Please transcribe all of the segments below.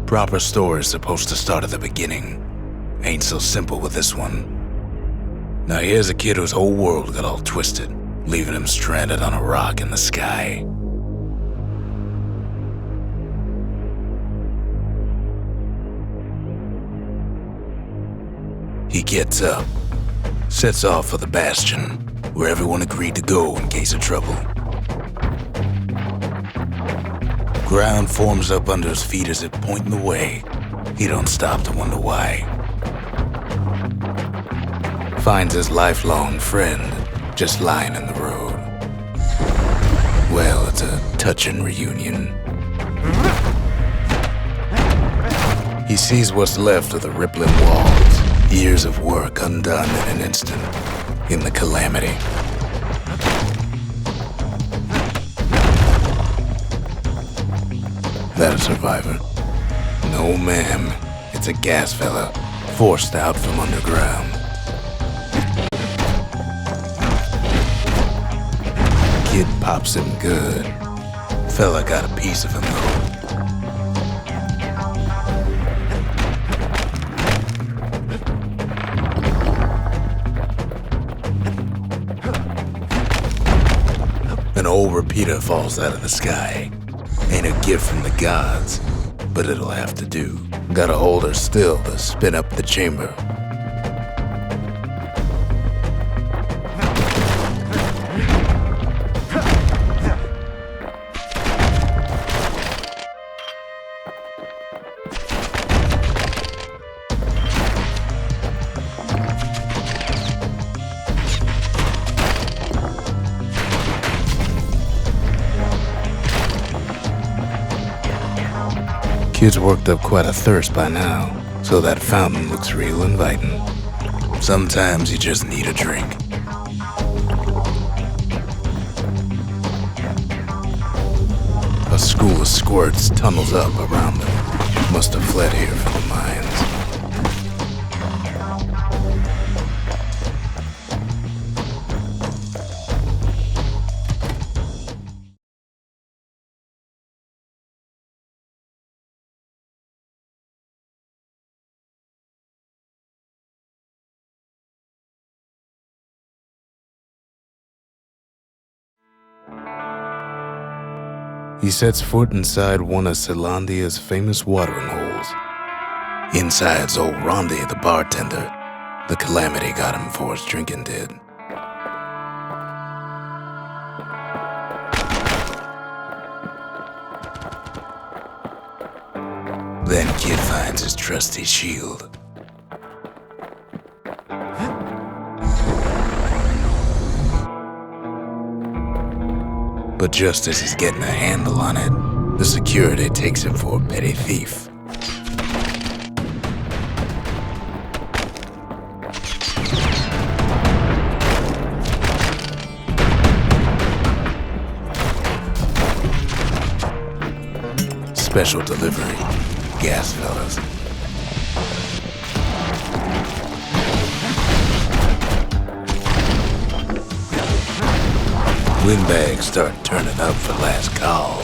Proper story's supposed to start at the beginning. Ain't so simple with this one. Now here's a kid whose whole world got all twisted, leaving him stranded on a rock in the sky. He gets up, sets off for the Bastion, where everyone agreed to go in case of trouble. Ground forms up under his feet as it pointing the way. He don't stop to wonder why. Finds his lifelong friend just lying in the road. Well, it's a touching reunion. He sees what's left of the rippling walls, years of work undone in an instant, in the Calamity. That a survivor? No, ma'am. It's a gas fella, forced out from underground. Kid pops him good. Fella got a piece of him though. An old repeater falls out of the sky. Ain't a gift from the gods, but it'll have to do. Gotta hold her still to spin up the chamber. Kid's worked up quite a thirst by now, so that fountain looks real inviting. Sometimes you just need a drink. A school of squirts tunnels up around them. Must have fled here from the mines. He sets foot inside one of Celandia's famous watering holes. Inside's old Rondi, the bartender. The Calamity got him for his drinking did. Then Kid finds his trusty shield. But just as he's getting a handle on it, the security takes him for a petty thief. Special delivery, gas fellas. Windbags start turning up for last call.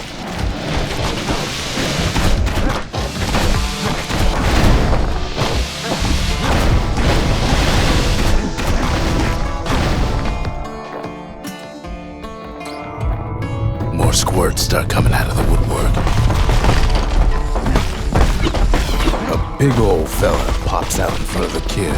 More squirts start coming out of the woodwork. A big old fella pops out in front of the kid.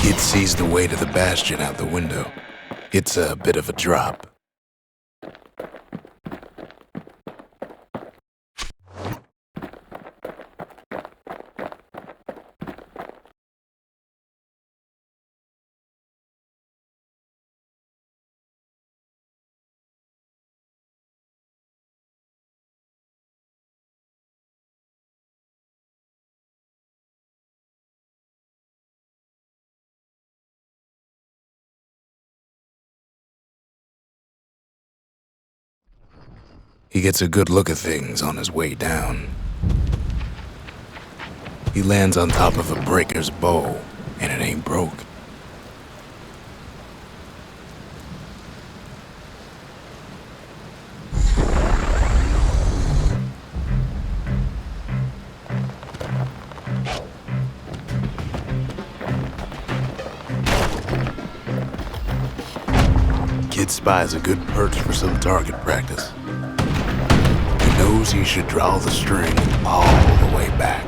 Kid sees the way to the Bastion out the window. It's a bit of a drop. He gets a good look at things on his way down. He lands on top of a breaker's bow, and it ain't broke. Kid spies a good perch for some target practice. He knows he should draw the string all the way back.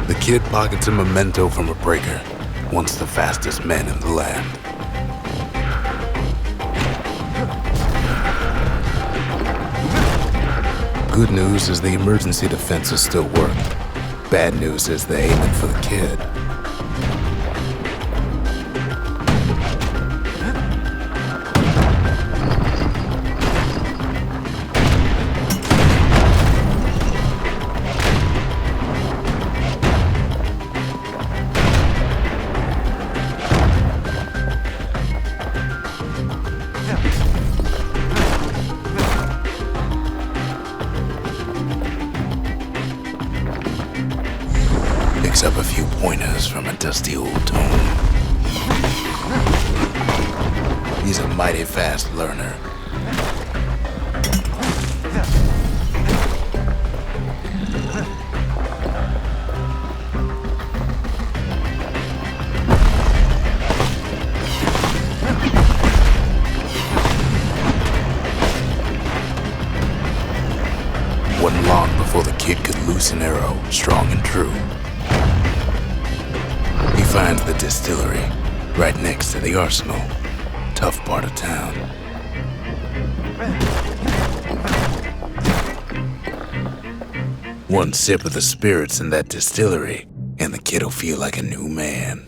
The kid pockets a memento from a breaker, once the fastest men in the land. Good news is the emergency defenses still work. Bad news is they're aiming for the kid. Picks up a few pointers from a dusty old tome. He's a mighty fast learner. Wasn't long before the kid could loose an arrow, strong and true. He finds the distillery, right next to the arsenal. Tough part of town. One sip of the spirits in that distillery, and the kid'll feel like a new man.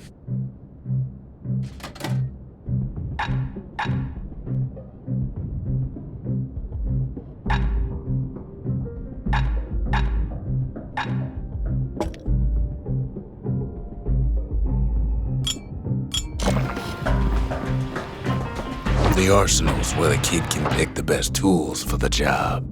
The arsenal's where the kid can pick the best tools for the job.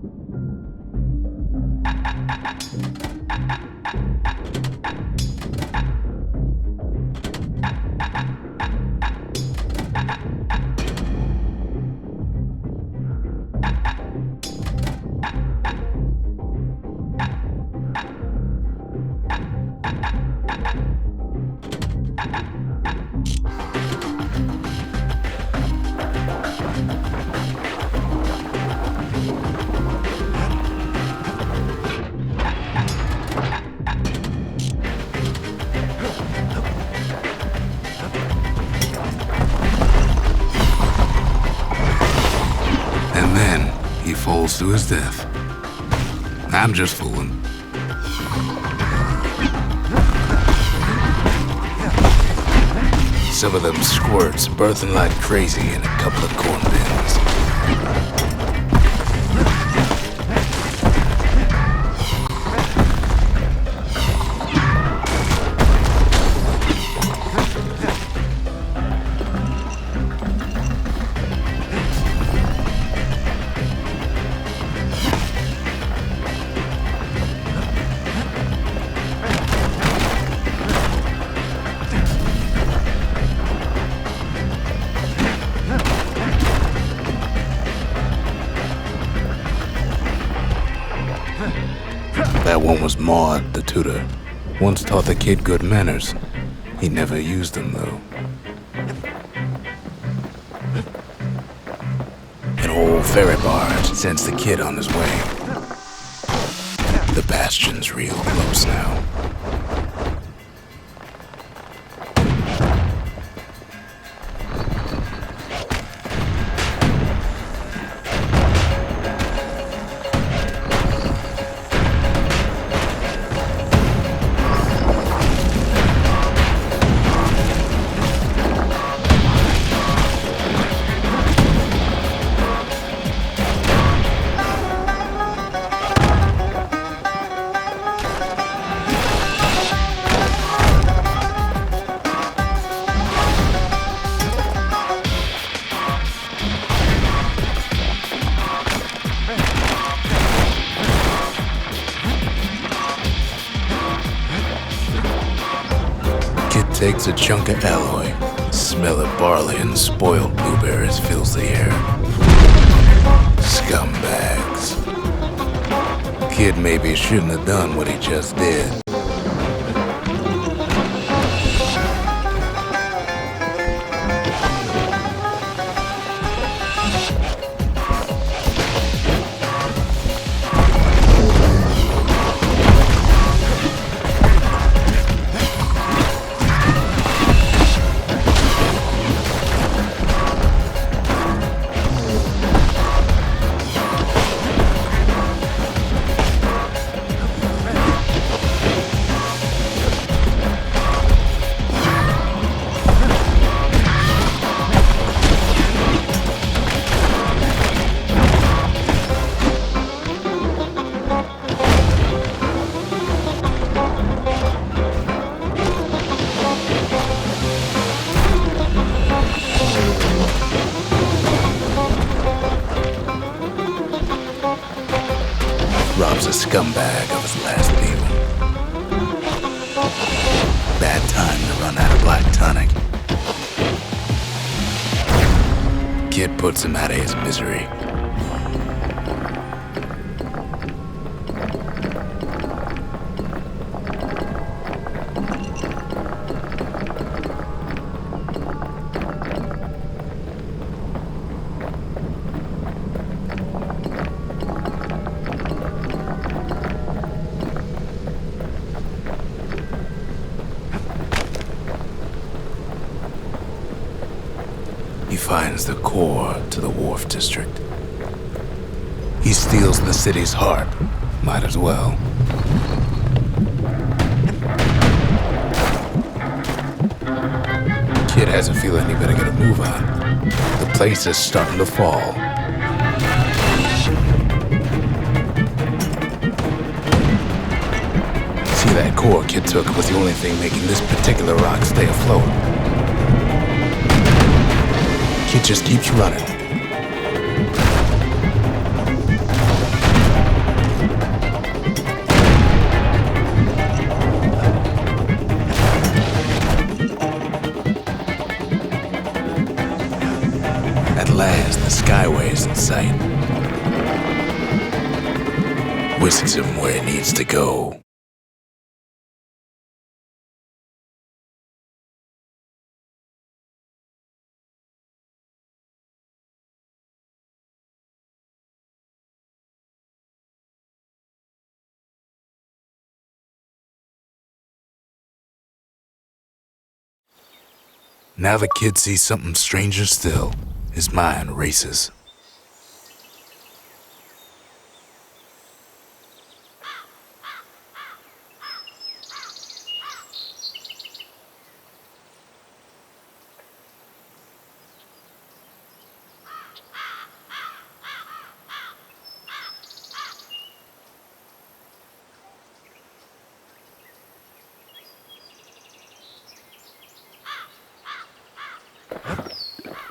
And then he falls to his death. I'm just fooling. Some of them squirts birthing like crazy in a couple of corn bins. That one was Maud, the tutor. Once taught the kid good manners. He never used them, though. An old ferry barge sends the kid on his way. The Bastion's real close now. Kid takes a chunk of alloy. Smell of barley and spoiled blueberries fills the air. Scumbags. Kid maybe shouldn't have done what he just did. Robs a scumbag of his last meal. Bad time to run out of black tonic. Kid puts him out of his misery. He finds the core to the Wharf District. He steals the city's heart. Might as well. Kid has a feeling he better get a move on. The place is starting to fall. See, that core Kid took was the only thing making this particular rock stay afloat. Kid just keeps running. At last, the skyway's in sight. Whisks him where he needs to go. Now the kid sees something stranger still. His mind races.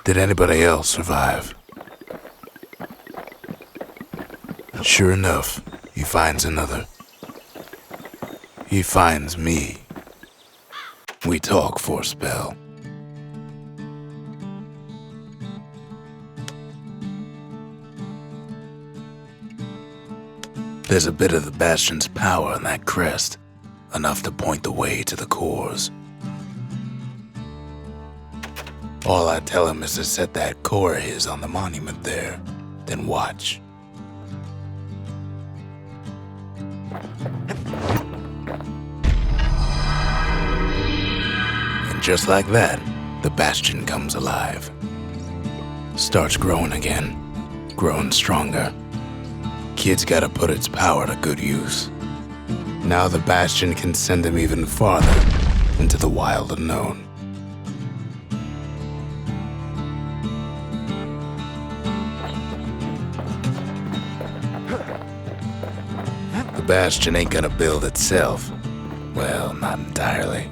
Did anybody else survive? Sure enough, he finds another. He finds me. We talk for a spell. There's a bit of the Bastion's power in that crest, enough to point the way to the cores. All I tell him is to set that core of his on the monument there, then watch. And just like that, the Bastion comes alive. Starts growing again, growing stronger. Kid's gotta put its power to good use. Now the Bastion can send him even farther into the wild unknown. The Bastion ain't gonna build itself. Well, not entirely.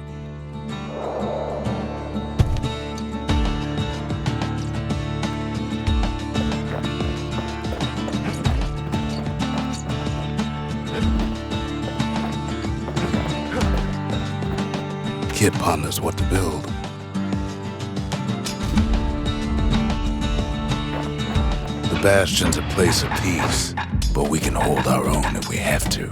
Kid ponders what to build. The Bastion's a place of peace, but we can hold our own if we have to.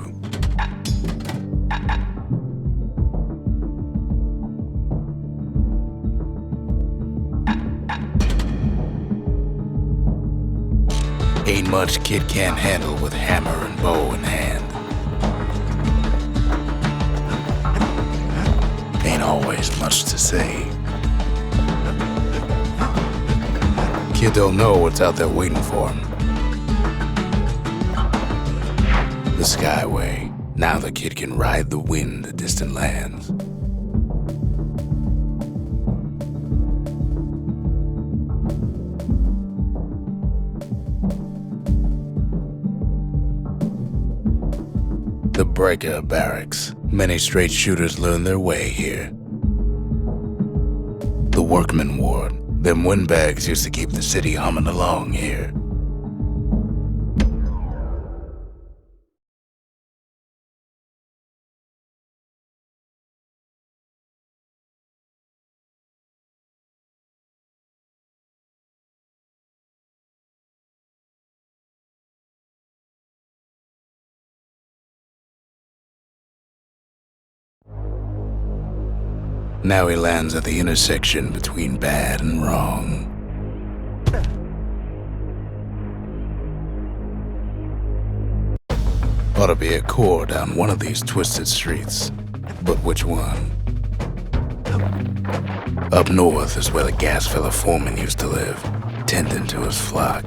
Ain't much Kid can't handle with hammer and bow in hand. Ain't always much to say. Kid don't know what's out there waiting for him. The Skyway. Now the kid can ride the wind to distant lands. The Breaker Barracks. Many straight shooters learn their way here. The Workman Ward. Them windbags used to keep the city humming along here. Now he lands at the intersection between bad and wrong. Ought to be a core down one of these twisted streets. But which one? Up north is where the gas fella foreman used to live, tending to his flock.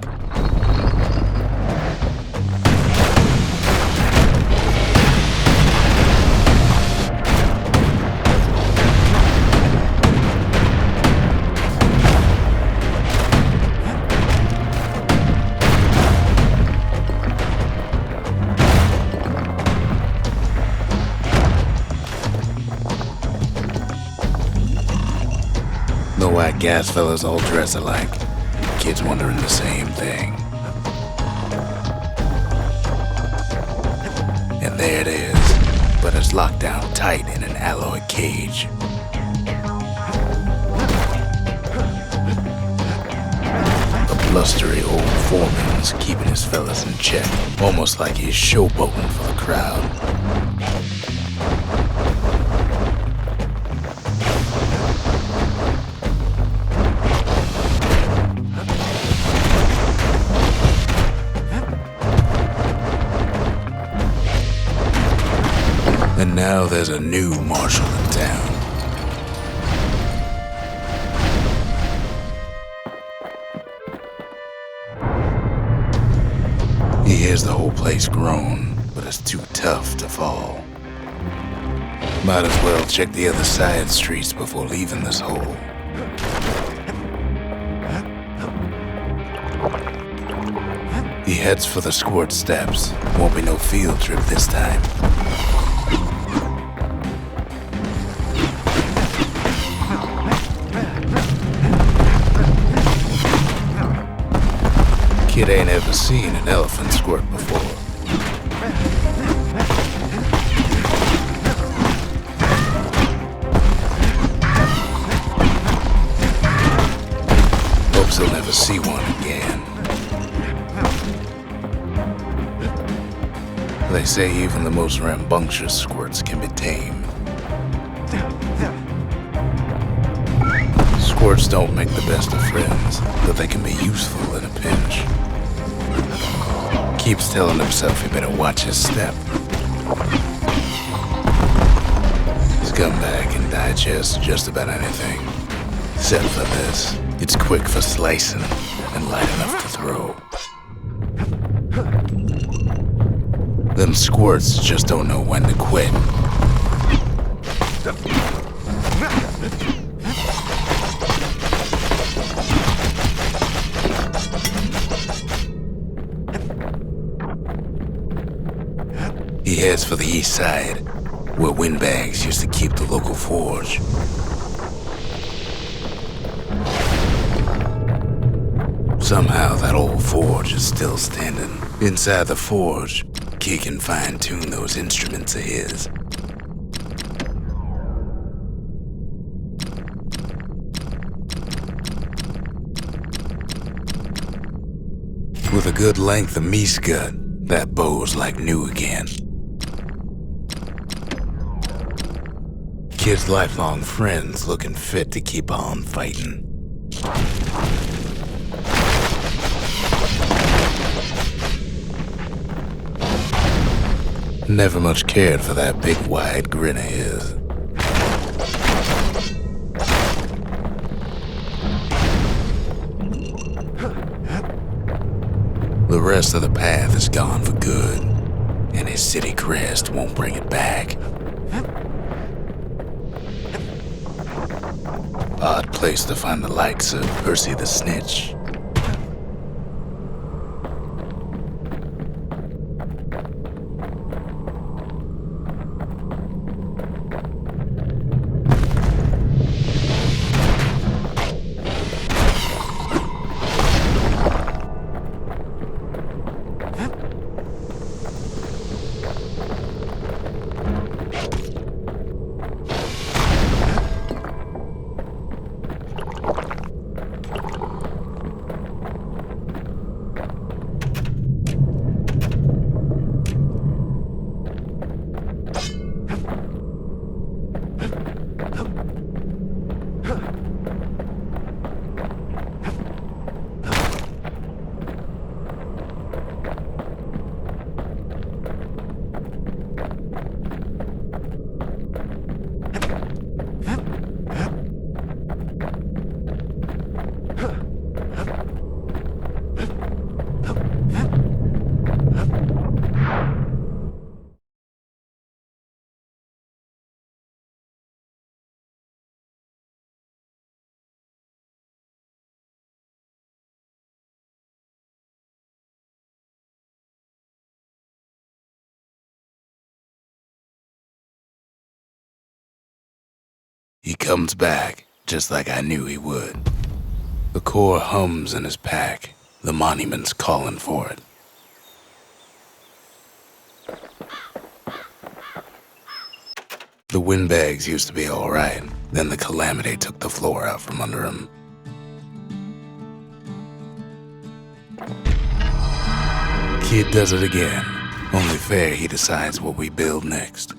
The white gas fellas all dress alike. Kids wondering the same thing. And there it is, but it's locked down tight in an alloy cage. The blustery old foreman's keeping his fellas in check, almost like he's showboating for the crowd. And now there's a new marshal in town. He hears the whole place groan, but it's too tough to fall. Might as well check the other side streets before leaving this hole. He heads for the squirt steps. Won't be no field trip this time. Kid ain't ever seen an elephant squirt before. Hopes he'll never see one again. They say even the most rambunctious squirts can be tamed. Squirts don't make the best of friends, but they can be useful in a pinch. Keeps telling himself he better watch his step. His gunbag can digest just about anything. Except for this. It's quick for slicing and light enough to throw. Them squirts just don't know when to quit. He heads for the east side, where windbags used to keep the local forge. Somehow that old forge is still standing. Inside the forge, Kid can fine-tune those instruments of his. With a good length of meat gut, that bow's like new again. Kid's lifelong friends looking fit to keep on fighting. Never much cared for that big wide grin of his. The rest of the path is gone for good, and his city crest won't bring it back. Odd place to find the likes of Percy the Snitch. He comes back, just like I knew he would. The core hums in his pack, the monument's calling for it. The windbags used to be alright, then the Calamity took the floor out from under him. Kid does it again, only fair he decides what we build next.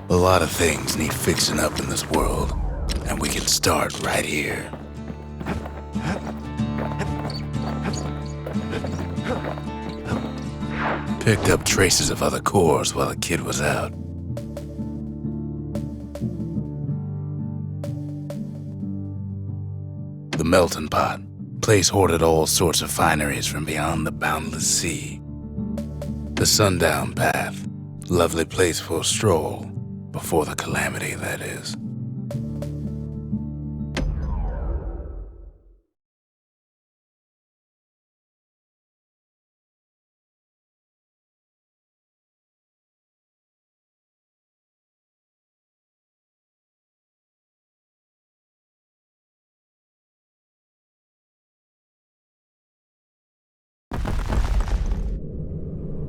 A lot of things need fixing up in this world, and we can start right here. Picked up traces of other cores while the kid was out. The melting pot, place hoarded all sorts of fineries from beyond the boundless sea. The sundown path, lovely place for a stroll. Before the Calamity, that is.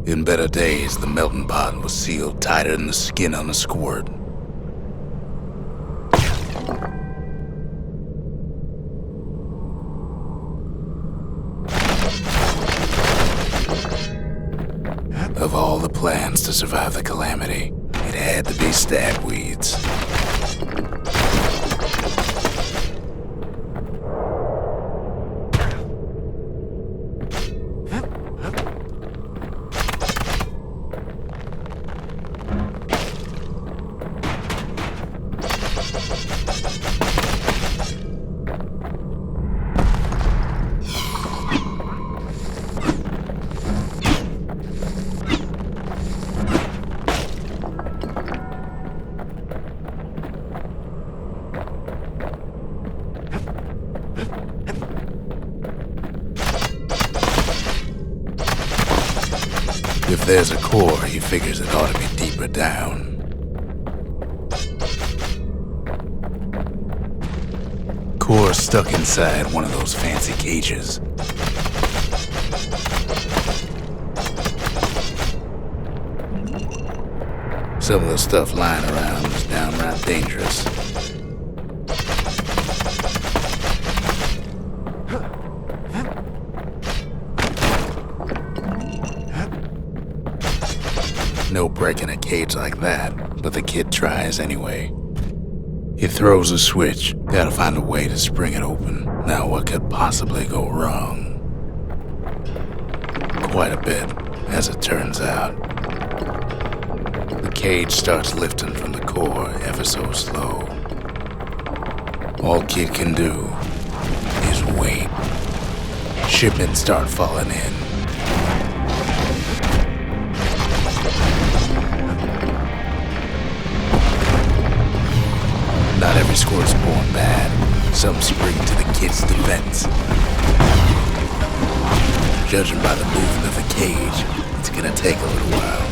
In better days, the melting pot was sealed tighter than the skin on a squirt. Of all the plans to survive the Calamity, it had to be stabweeds. If there's a core, he figures it ought to be deeper down. Core stuck inside one of those fancy cages. Some of the stuff lying around is downright dangerous. No breaking a cage like that, but the kid tries anyway. He throws a switch, gotta find a way to spring it open. Now what could possibly go wrong? Quite a bit, as it turns out. The cage starts lifting from the core ever so slow. All kid can do is wait. Shipments start falling in. Not every squirt is born bad. Some spring to the kid's defense. Judging by the movement of the cage, it's gonna take a little while.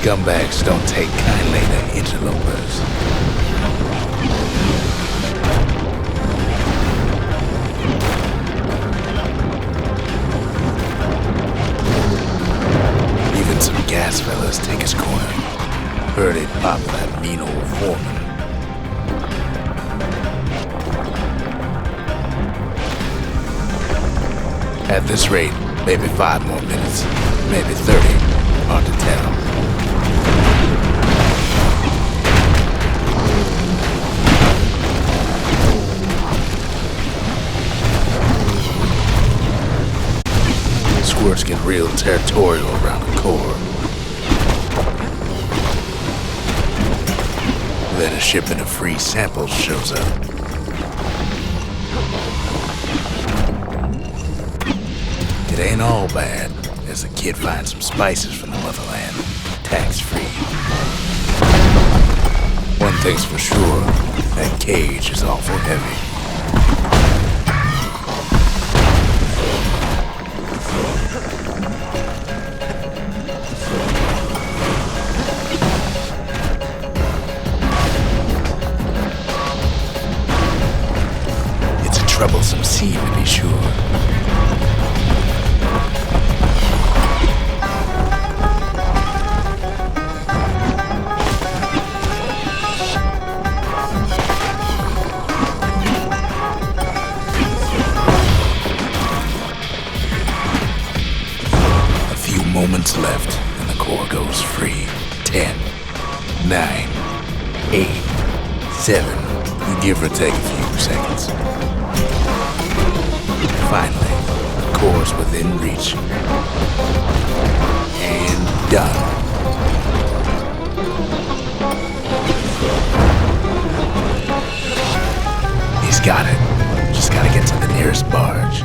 Scumbags don't take kindly to interlopers. Even some gas fellas take his corner. Heard it pop that mean old foreman. At this rate, maybe 5 more minutes, maybe 30, hard to tell. Squirts get real territorial around the core. Then a shipment of free samples shows up. It ain't all bad, as the kid finds some spices from the motherland, tax-free. One thing's for sure, that cage is awful heavy. Troublesome scene, to be sure. A few moments left, and the core goes free. 10, 9, 8, 7, give or take a few seconds. Finally, the core's within reach. And done. He's got it. Just gotta get to the nearest barge.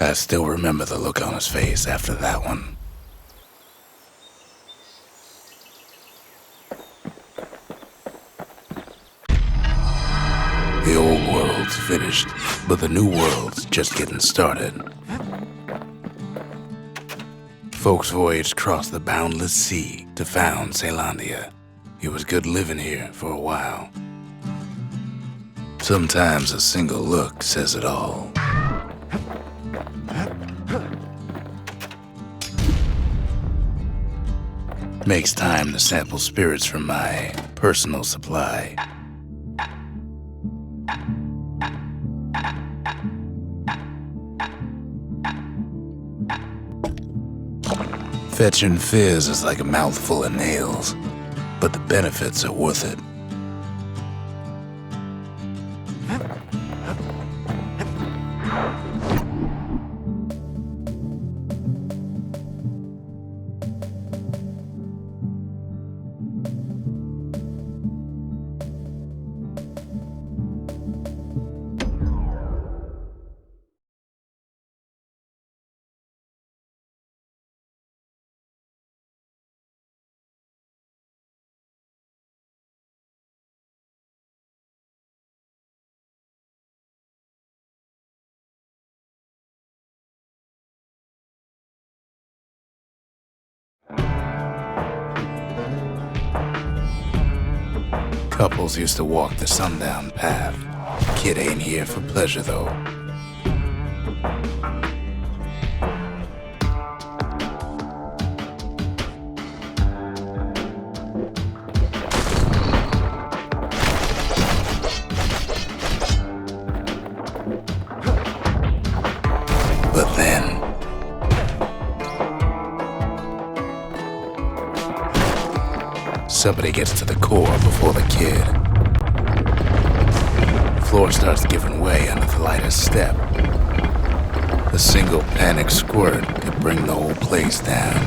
I still remember the look on his face after that one. The old world's finished, but the new world's just getting started. Folks voyaged across the boundless sea to found Calamity. It was good living here for a while. Sometimes a single look says it all. Makes time to sample spirits from my personal supply. Fetching fizz is like a mouthful of nails. but the benefits are worth it. Couples used to walk the sundown path. Kid ain't here for pleasure, though. But then... somebody gets to the core before the kid. The floor starts giving way under the lightest step. A single panic squirt could bring the whole place down.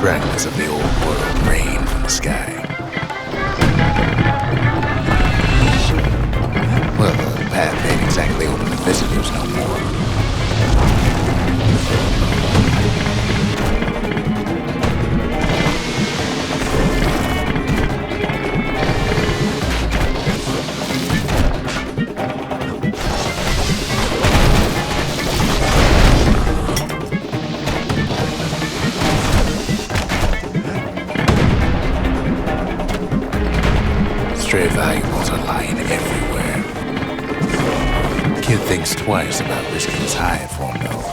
Fragments of the old world rain from the sky. Well, the path ain't exactly open to visitors no more. Stray valuables are lying everywhere. Kid thinks twice about risking his hide for him, though.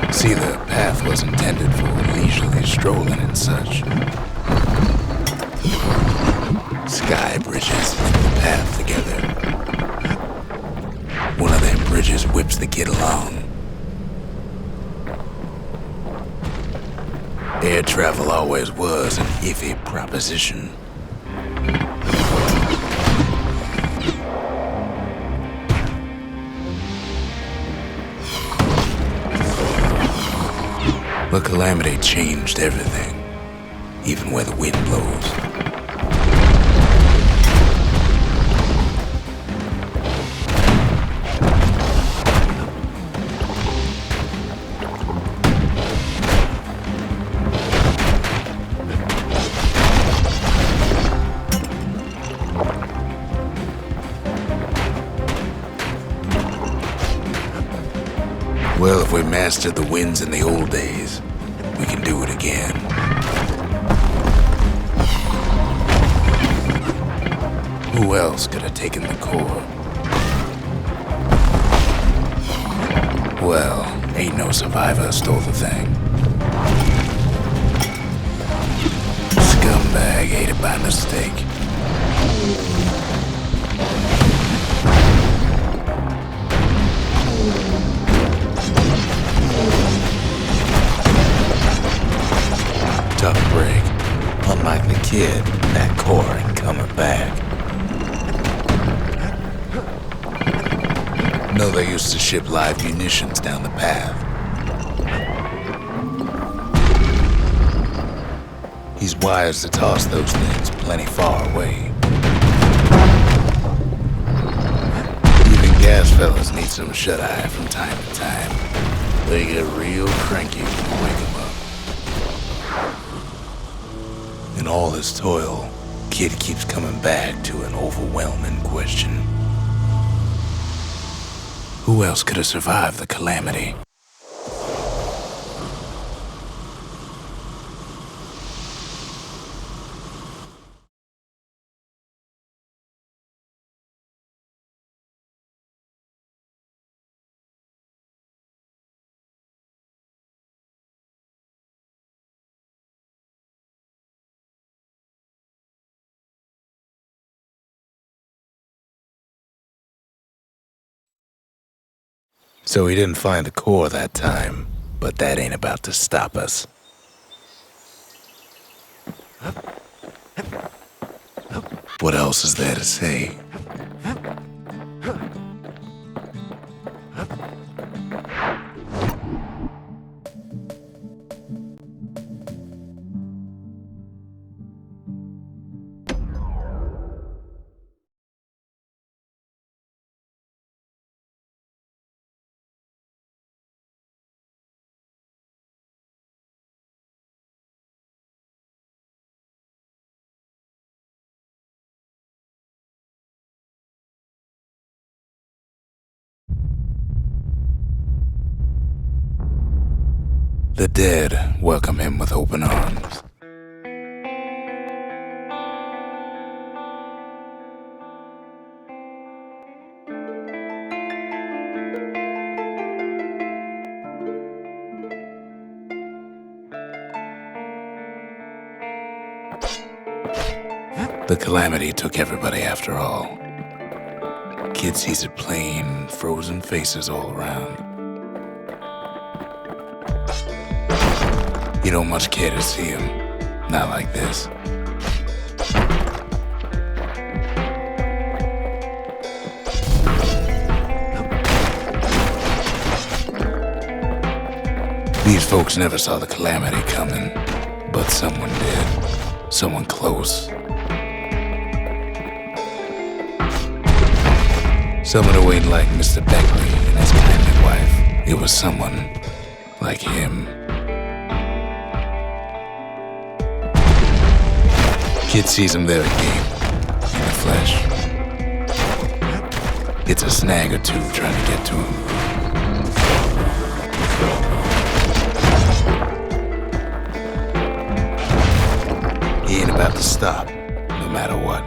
See, the path was intended for leisurely strolling and such. Sky bridges link the path together. One of them bridges whips the kid along. Air travel always was an iffy proposition. But Calamity changed everything, even where the wind blows. Well, if we mastered the winds in the old days, we can do it again. Who else could have taken the core? Well, ain't no survivor stole the thing. Scumbag ate it by mistake. Tough break. Unlike the kid, that core ain't coming back. No, they used to ship live munitions down the path. He's wise to toss those things plenty far away. Even gas fellas need some shut-eye from time to time. They get real cranky when you wake them up. In all his toil, Kid keeps coming back to an overwhelming question. Who else could have survived the Calamity? So he didn't find the core that time, but that ain't about to stop us. What else is there to say? The dead welcome him with open arms. The Calamity took everybody after all. Kid sees it plain, frozen faces all around. You don't much care to see him, not like this. These folks never saw the Calamity coming, but someone did. Someone close. Someone who ain't like Mr. Beckley and his kindly wife. It was someone like him. Kid sees him there again, in the flesh. It's a snag or two trying to get to him. He ain't about to stop, no matter what.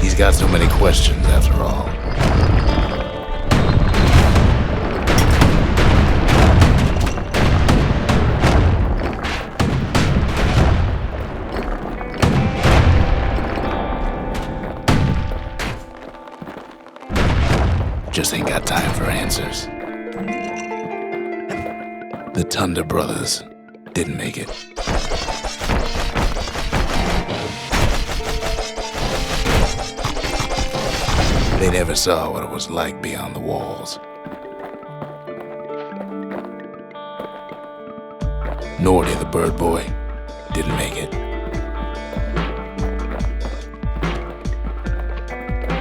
He's got so many questions after all. Just ain't got time for answers. The Thunder brothers didn't make it. They never saw what it was like beyond the walls. Nordy, the bird boy, didn't make it.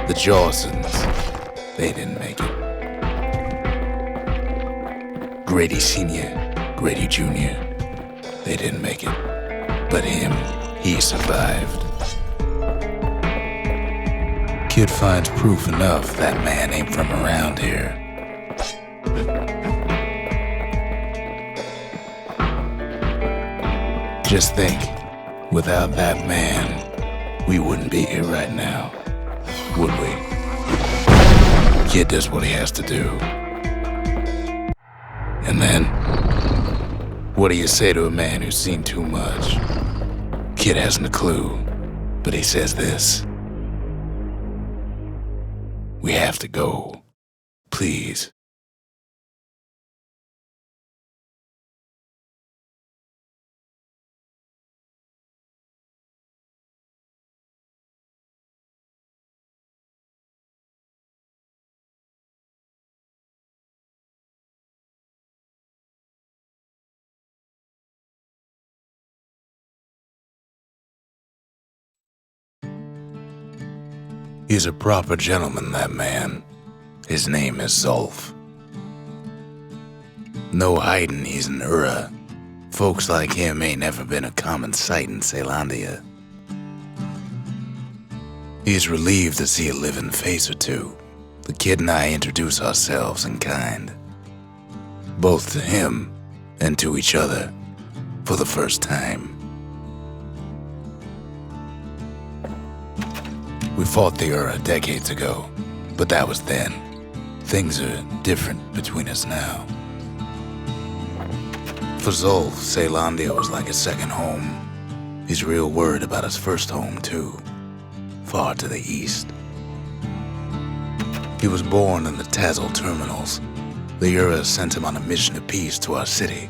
The Jawsons, they didn't make it. Grady Sr., Grady Jr., they didn't make it. But him, he survived. Kid finds proof enough that man ain't from around here. Just think, without that man, we wouldn't be here right now, would we? Kid does what he has to do. And then, what do you say to a man who's seen too much? Kid hasn't a clue, but he says this. We have to go. Please. He's a proper gentleman, that man. His name is Zolf. No hiding he's an Ura. Folks like him ain't never been a common sight in Caelandia. He's relieved to see a living face or two. The kid and I introduce ourselves in kind, both to him and to each other for the first time. We fought the Ura decades ago, but that was then. Things are different between us now. For Zolf, Caelandia was like a second home. He's real worried about his first home, too, far to the east. He was born in the Tazal terminals. The Ura sent him on a mission of peace to our city,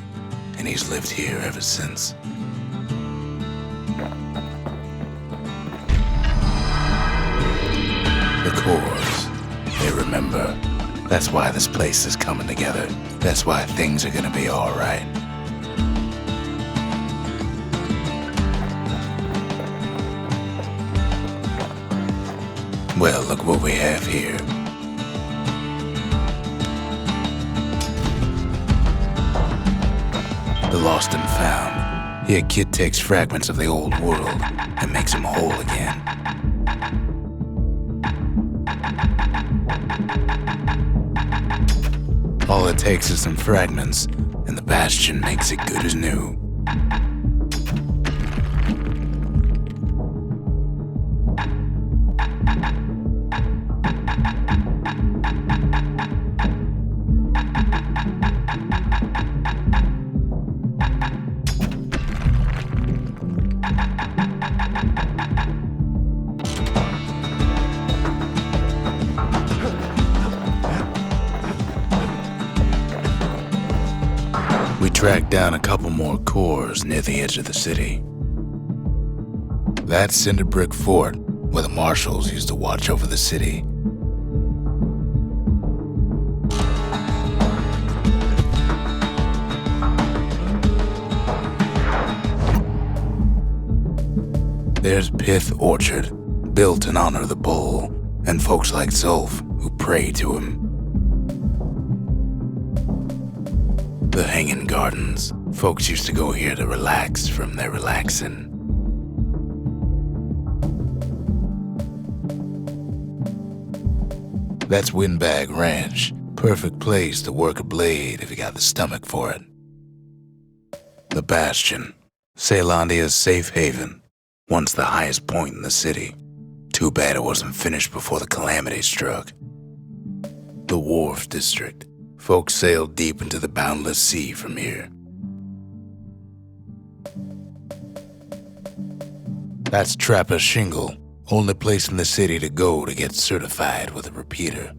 and he's lived here ever since. The cores, they remember. That's why this place is coming together. That's why things are gonna be all right. Well, look what we have here. The lost and found. Here, kid takes fragments of the old world and makes them whole again. All it takes is some fragments, and the Bastion makes it good as new. We tracked down a couple more cores near the edge of the city. That's Cinder Brick Fort, where the marshals used to watch over the city. There's Pith Orchard, built in honor of the bull, and folks like Zolf who pray to him. The Hanging Gardens. Folks used to go here to relax from their relaxing. That's Windbag Ranch. Perfect place to work a blade if you got the stomach for it. The Bastion. Caelandia's safe haven. Once the highest point in the city. Too bad it wasn't finished before the Calamity struck. The Wharf District. Folks sailed deep into the boundless sea from here. That's Trapper Shingle, only place in the city to go to get certified with a repeater.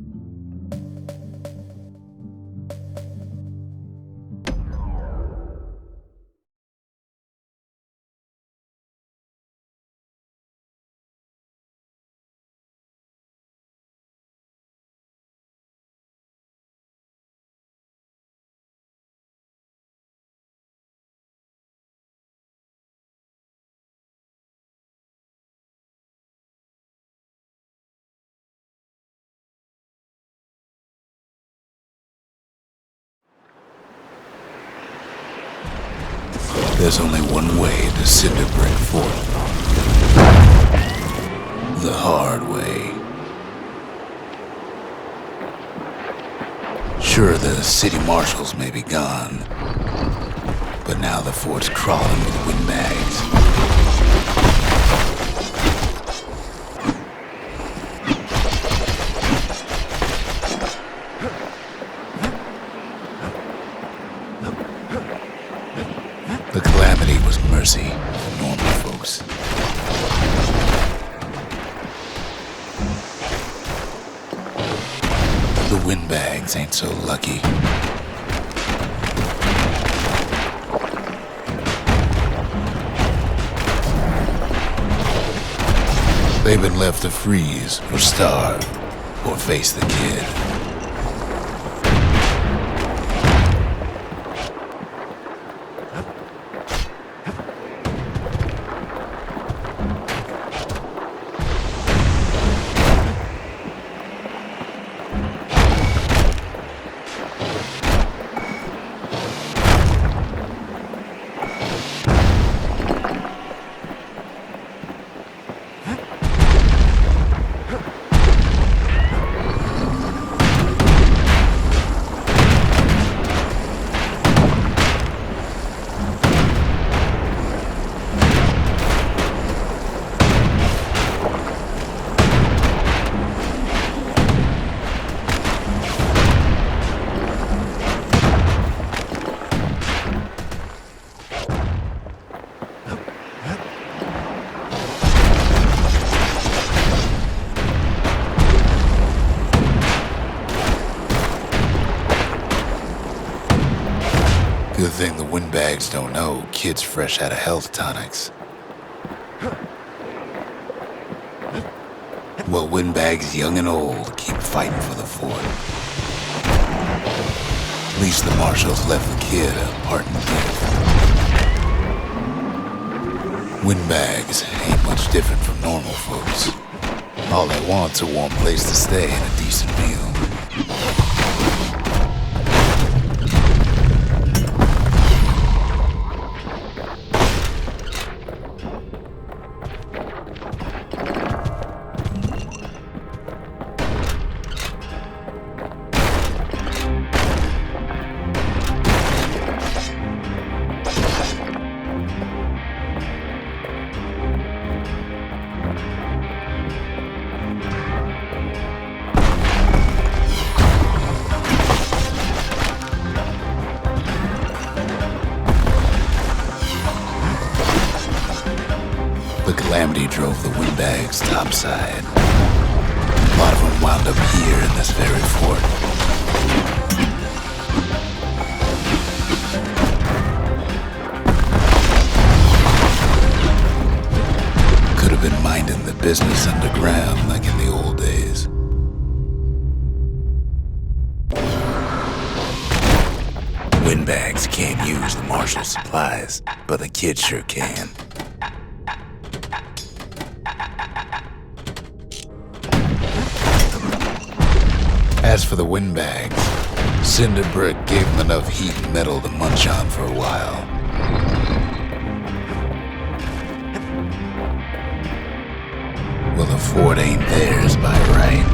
There's only one way to Cinder Brick Fort. The hard way. Sure, the city marshals may be gone, but now the fort's crawling with windbags. The Calamity was mercy for normal folks. The windbags ain't so lucky. They've been left to freeze or starve or face the kid. thing the windbags don't know, kids fresh out of health tonics. Well, windbags young and old keep fighting for the fort. At least the marshals left the kid a parting gift. Windbags ain't much different from normal folks. All they want's a warm place to stay and a decent meal. The Calamity drove the windbags topside. A lot of them wound up here in this very fort. Could have been minding the business underground like in the old days. Windbags can't use the marshal supplies, but the kids sure can. As for the windbags, Cinder Brick gave them enough heat and metal to munch on for a while. Well, the fort ain't theirs by right.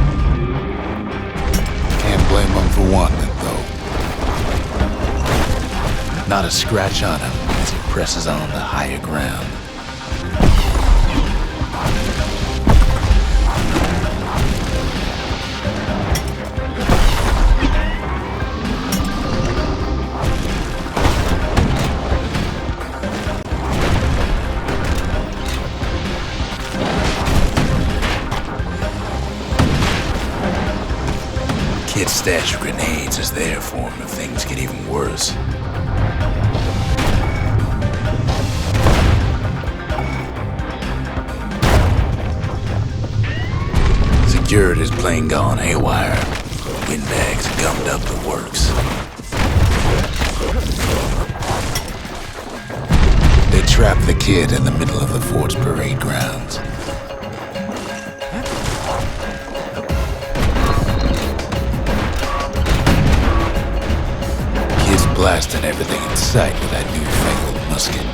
Can't blame them for wanting it, though. Not a scratch on him as he presses on to higher ground. Kids stash grenades as their form if things get even worse. Security's plain gone haywire. Windbags gummed up the works. They trapped the kid in the middle of the fort's parade grounds. Blasting everything in sight with that newfangled musket.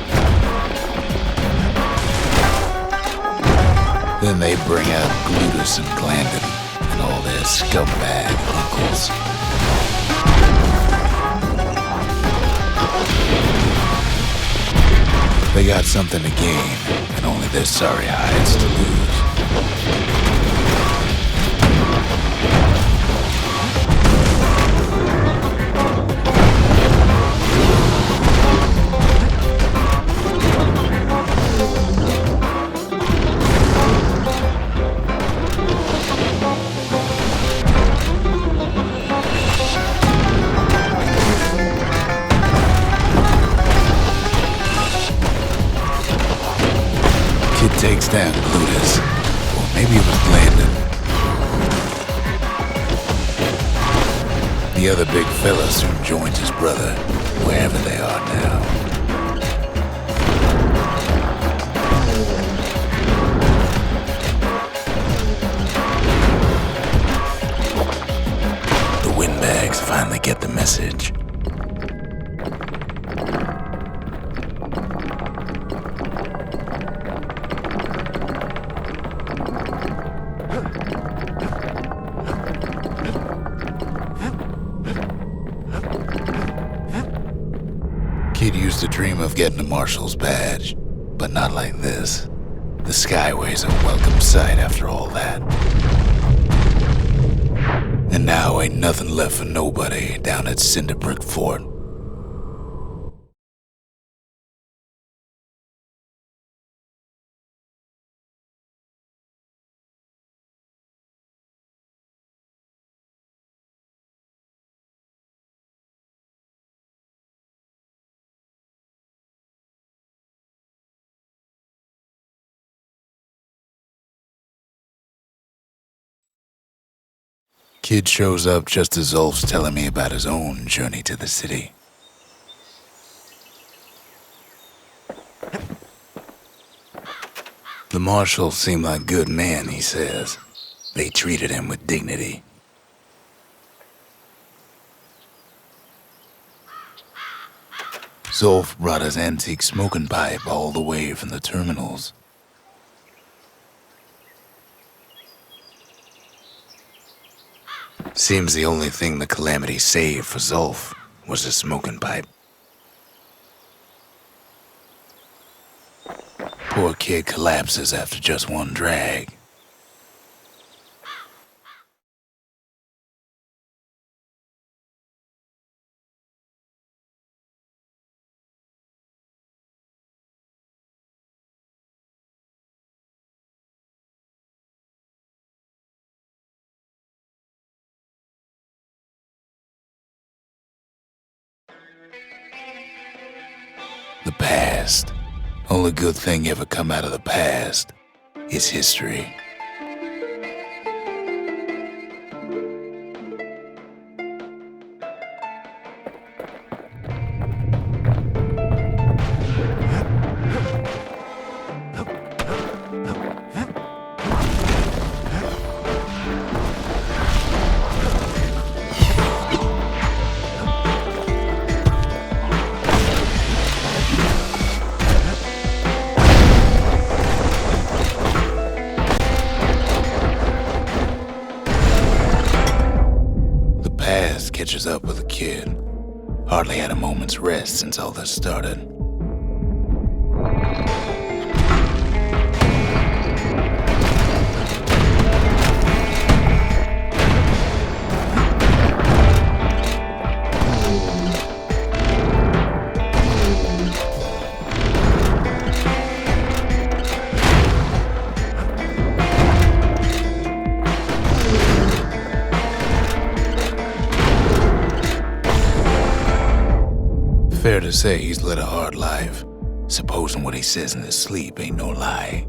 Then they bring out Glutus and Glandon and all their scumbag uncles. They got something to gain and only their sorry hides to lose. Takes down Glutus, or maybe it was Glandon. The other big fella soon joins his brother, wherever they are now. The windbags finally get the message. Kid used to dream of getting a marshal's badge, but not like this. The Skyway's a welcome sight after all that. And now ain't nothing left for nobody down at Cinder Brick Fort. Kid shows up just as Zulf's telling me about his own journey to the city. The marshals seem like good men, he says. They treated him with dignity. Zulf brought his antique smoking pipe all the way from the terminals. Seems the only thing the Calamity saved for Zulf was his smoking pipe. Poor kid collapses after just one drag. The past. Only good thing ever come out of the past is history. Catches up with the kid. Hardly had a moment's rest since all this started. Fair to say he's led a hard life, supposing what he says in his sleep ain't no lie.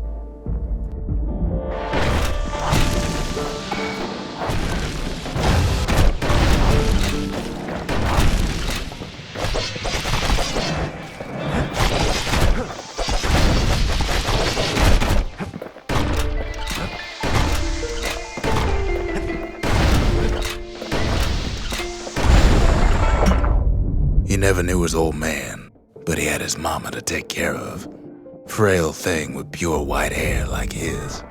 He never knew his old man, but he had his mama to take care of. Frail thing with pure white hair like his.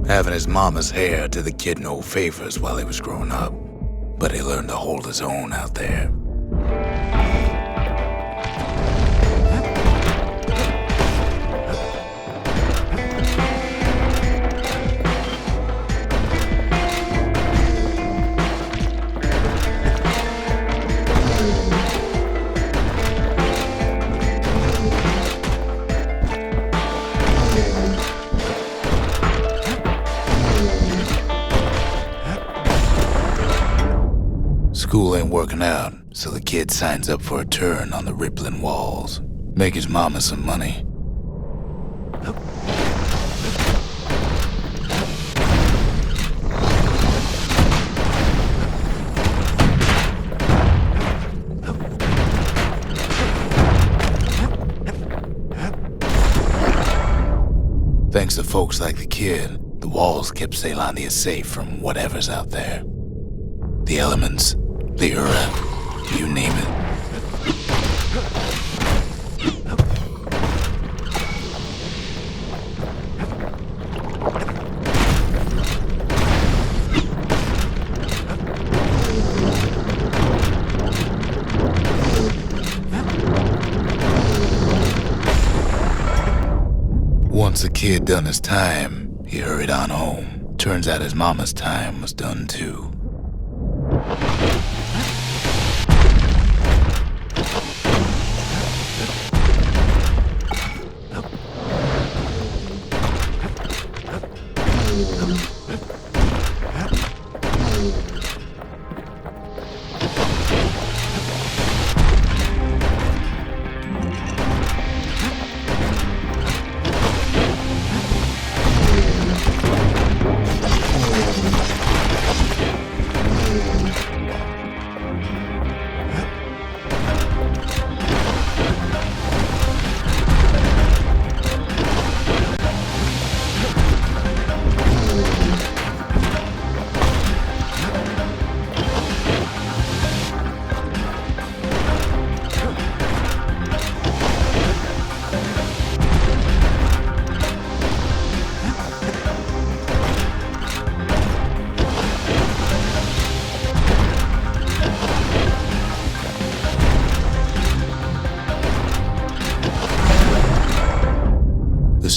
Having his mama's hair did the kid no favors while he was growing up, but he learned to hold his own out there. School ain't working out, so the kid signs up for a turn on the rippling walls. Make his mama some money. Thanks to folks like the kid, the walls kept Ceylondia safe from whatever's out there. The elements, the Ura, you name it. Once the kid done his time, he hurried on home. Turns out his mama's time was done too.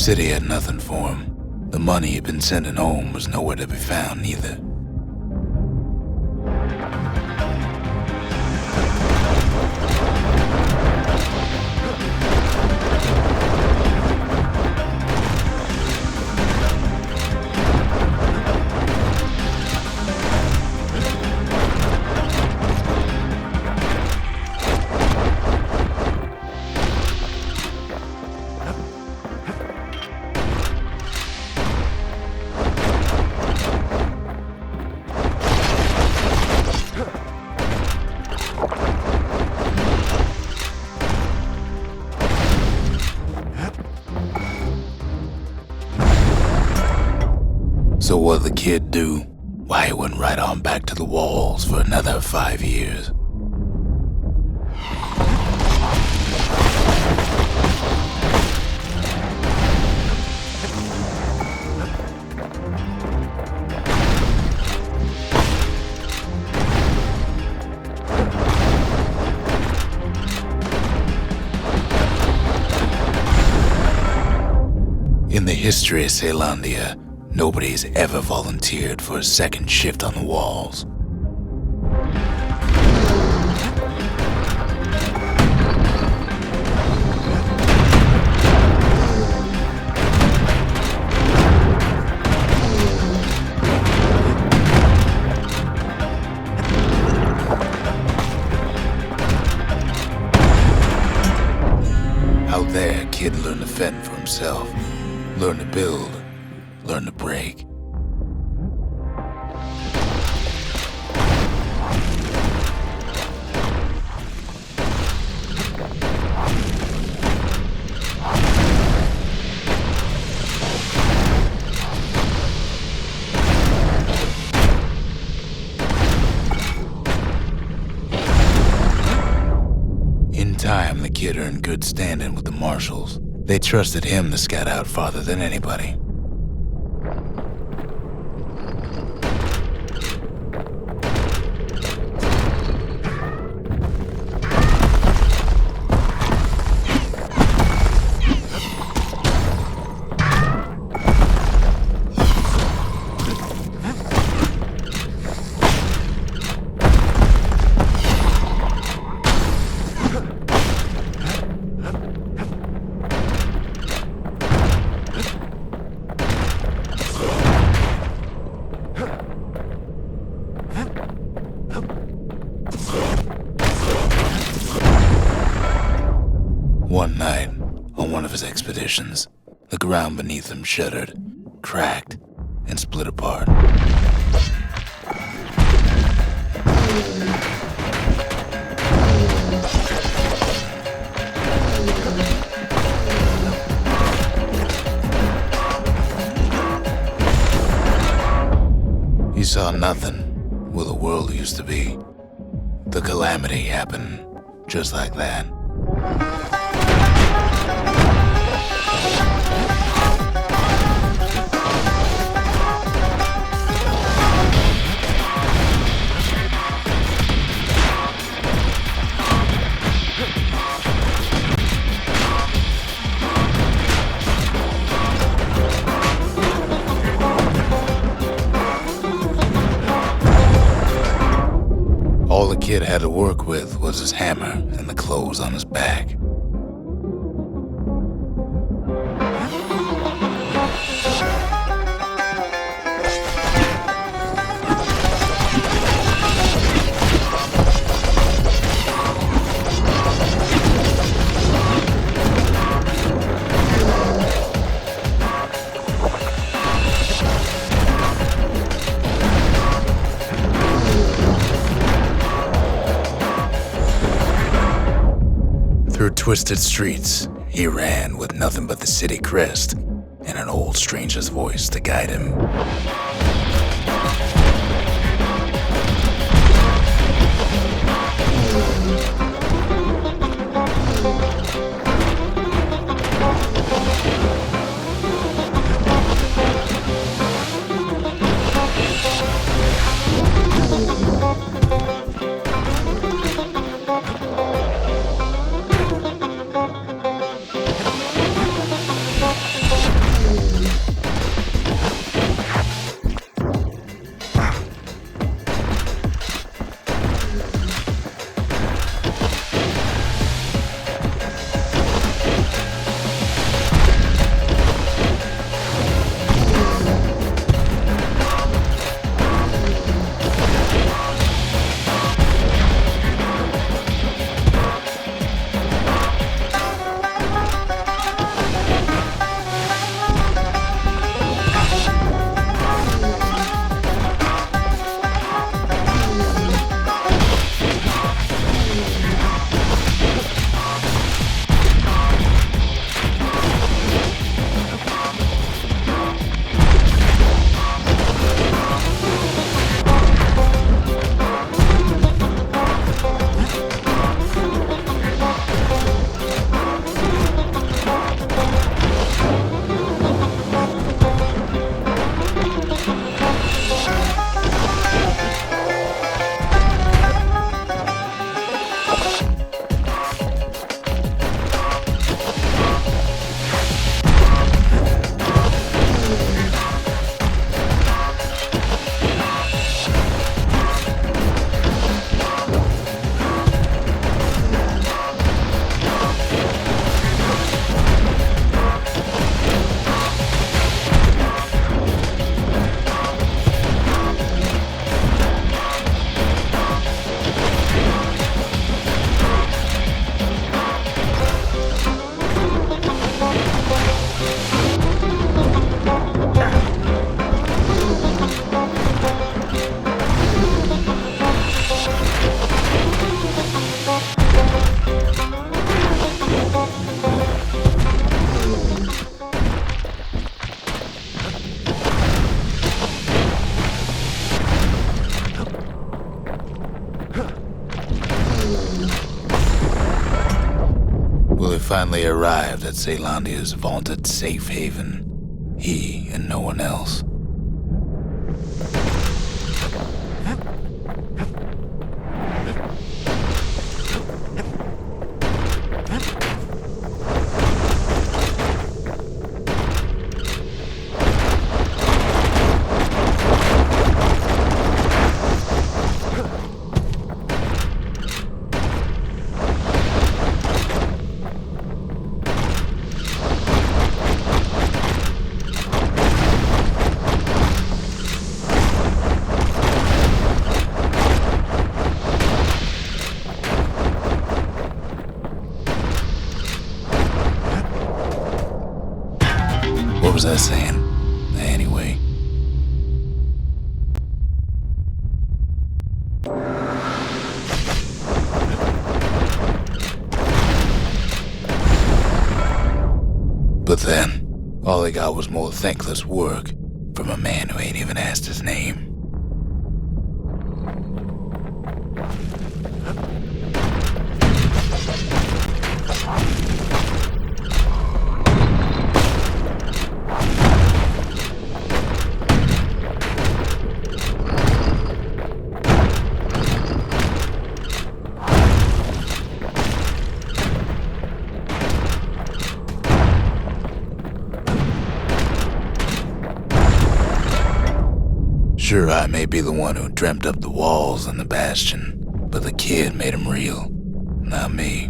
city had nothing for him. The money he'd been sending home was nowhere to be found either. So what'd the kid do? Why, he went right on back to the walls for another 5 years. In the history of Caelandia, nobody's ever volunteered for a second shift on the walls. Out there, a kid learned to fend for himself, learned to build, learn to break. In time, the kid earned good standing with the marshals. They trusted him to scout out farther than anybody. One night, on one of his expeditions, the ground beneath him shuddered, cracked, and split apart. He saw nothing where the world used to be. The Calamity happened just like that. All the kid had to work with was his hammer and the clothes on his back. Through twisted streets, he ran with nothing but the city crest and an old stranger's voice to guide him. finally arrived at Ceylandia's vaunted safe haven. He and no one else. What was I saying? Anyway. But then, all I got was more thankless work from a man who ain't even asked his name. Sure, I may be the one who dreamt up the walls and the Bastion, but the kid made them real, not me.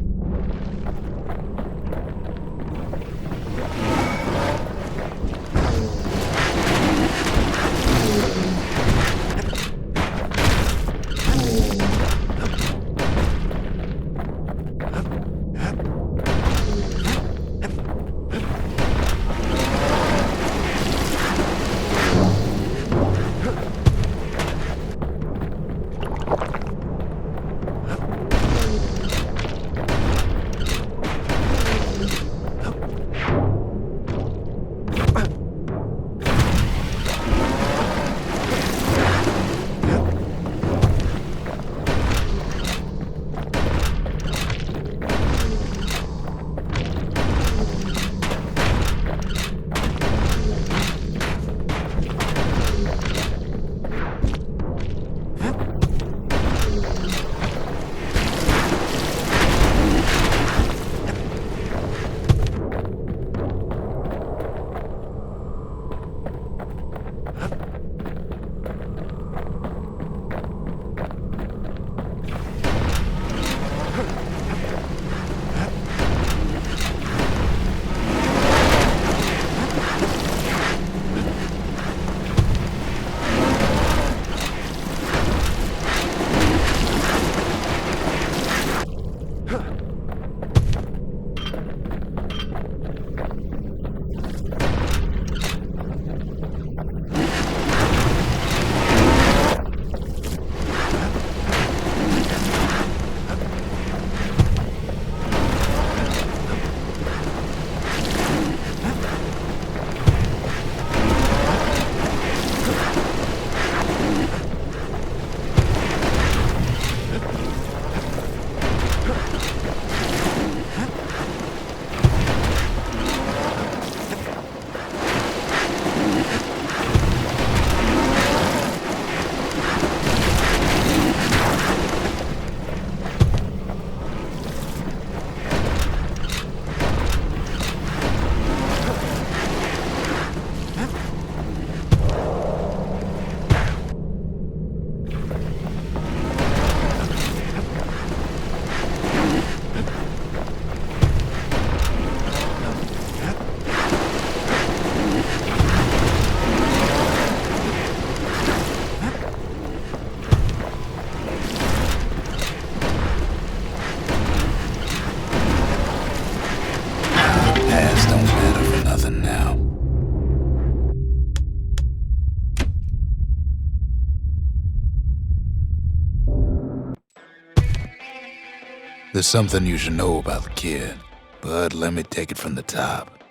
There's something you should know about the kid, but let me take it from the top.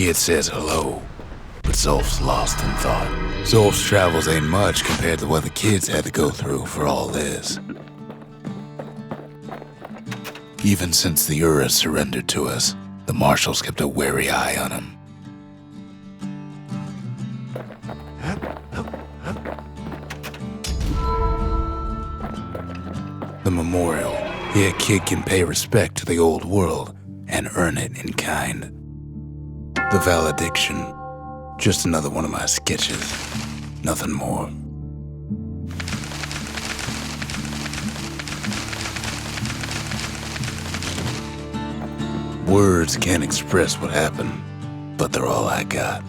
Kid says hello, but Zolf's lost in thought. Zolf's travels ain't much compared to what the kids had to go through for all this. Even since the Ura surrendered to us, the marshals kept a wary eye on him. The memorial. Here, kid can pay respect to the old world and earn it in kind. The valediction. Just another one of my sketches. Nothing more. Words can't express what happened, but they're all I got.